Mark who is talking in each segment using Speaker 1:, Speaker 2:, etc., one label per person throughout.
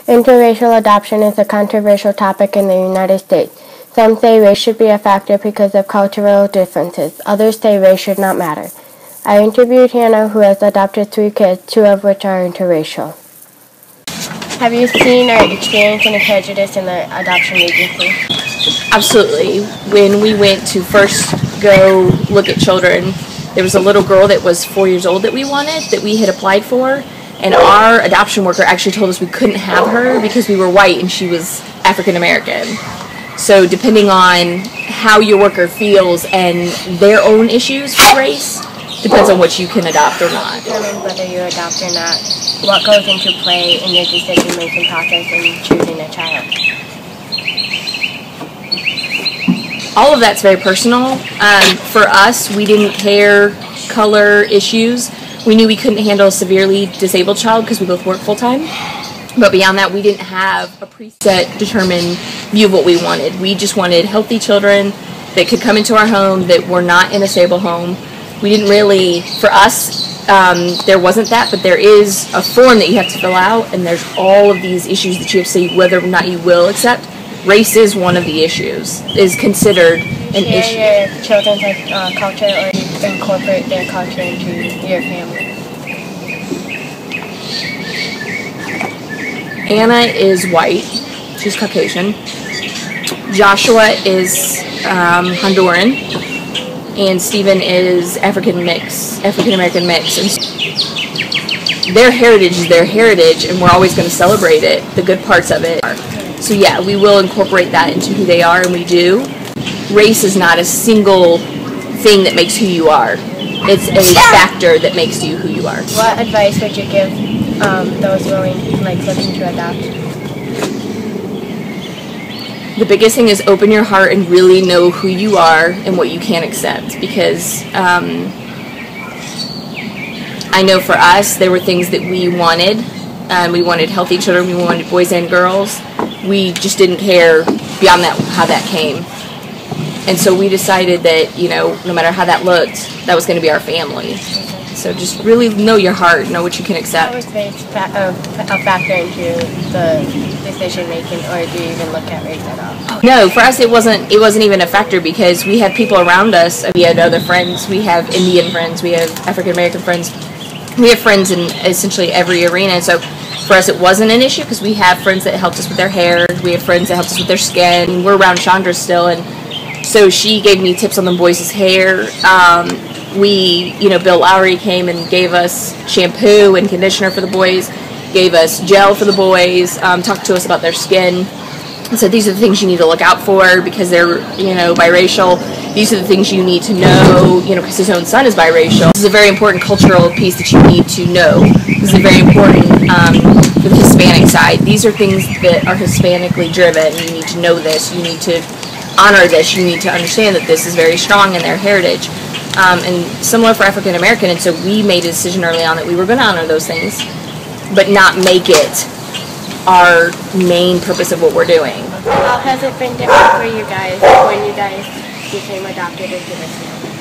Speaker 1: Interracial adoption is a controversial topic in the United States. Some say race should be a factor because of cultural differences. Others say race should not matter. I interviewed Hannah, who has adopted 3 kids, 2 of which are interracial. Have you seen or experienced any prejudice in the adoption agency?
Speaker 2: Absolutely. When we went to first go look at children, there was a little girl that was 4 years old that we wanted, that we had applied for, and our adoption worker actually told us we couldn't have her because we were white and she was African American. So depending on how your worker feels and their own issues with race, depends on what you can adopt or not.
Speaker 1: Determine whether you adopt or not. What goes into play in your decision-making process in choosing a child?
Speaker 2: All of that's very personal. For us, we didn't care color issues. We knew we couldn't handle a severely disabled child because we both work full-time. But beyond that, we didn't have a preset, determined view of what we wanted. We just wanted healthy children that could come into our home that were not in a stable home. We didn't really, for us, there wasn't that, but there is a form that you have to fill out, and there's all of these issues that you have to say whether or not you will accept. Race is one of the issues, is considered an issue.
Speaker 1: Share your children's culture, or you incorporate their culture into your family?
Speaker 2: Anna is white. She's Caucasian. Joshua is Honduran. And Stephen is African American mix. And their heritage is their heritage, and we're always going to celebrate it, the good parts of it. So yeah, we will incorporate that into who they are, and we do. Race is not a single thing that makes who you are. It's a factor that makes you who you are.
Speaker 1: What advice would you give those looking to adopt?
Speaker 2: The biggest thing is open your heart and really know who you are and what you can accept, because I know for us there were things that we wanted. We wanted healthy children, we wanted boys and girls. We just didn't care beyond that how that came. And so we decided that, no matter how that looked, that was going to be our family. So just really know your heart, know what you can accept.
Speaker 1: How was race a factor into the decision making, or do you even look at race at all?
Speaker 2: No, for us it wasn't even a factor, because we had people around us. We had other friends. We have Indian friends. We have African American friends. We have friends in essentially every arena. And so for us it wasn't an issue, because we have friends that helped us with their hair. We have friends that helped us with their skin. We're around Chandra still, and so she gave me tips on the boys' hair. Bill Lowry came and gave us shampoo and conditioner for the boys, gave us gel for the boys, talked to us about their skin. And so these are the things you need to look out for, because they're, biracial. These are the things you need to know, because his own son is biracial. This is a very important cultural piece that you need to know. This is very important for the Hispanic side. These are things that are Hispanically driven. You need to know this. You need to honor this. You need to understand that this is very strong in their heritage. And similar for African American, and so we made a decision early on that we were going to honor those things, but not make it our main purpose of what we're doing.
Speaker 1: How has it been different for you guys when you guys became adopted into this family?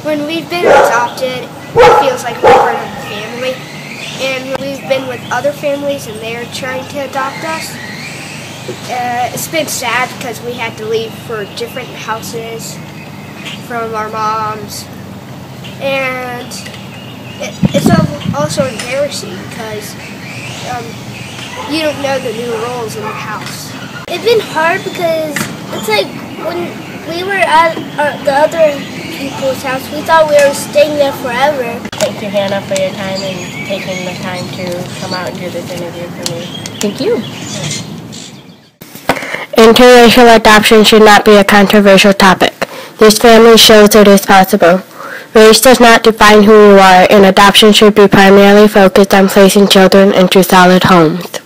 Speaker 3: When we've been adopted, it feels like we're part of the family, and when we've been with other families and they're trying to adopt us, it's been sad because we had to leave for different houses from our moms, and it's also embarrassing because you don't know the new rules in your house.
Speaker 4: It's been hard because it's like when we were at the other people's house, we thought we were staying there forever.
Speaker 1: Thank you, Hannah, for your time and taking the time to come out and do this interview for me.
Speaker 2: Thank you.
Speaker 1: Interracial adoption should not be a controversial topic. This family shows it is possible. Race does not define who you are, and adoption should be primarily focused on placing children into solid homes.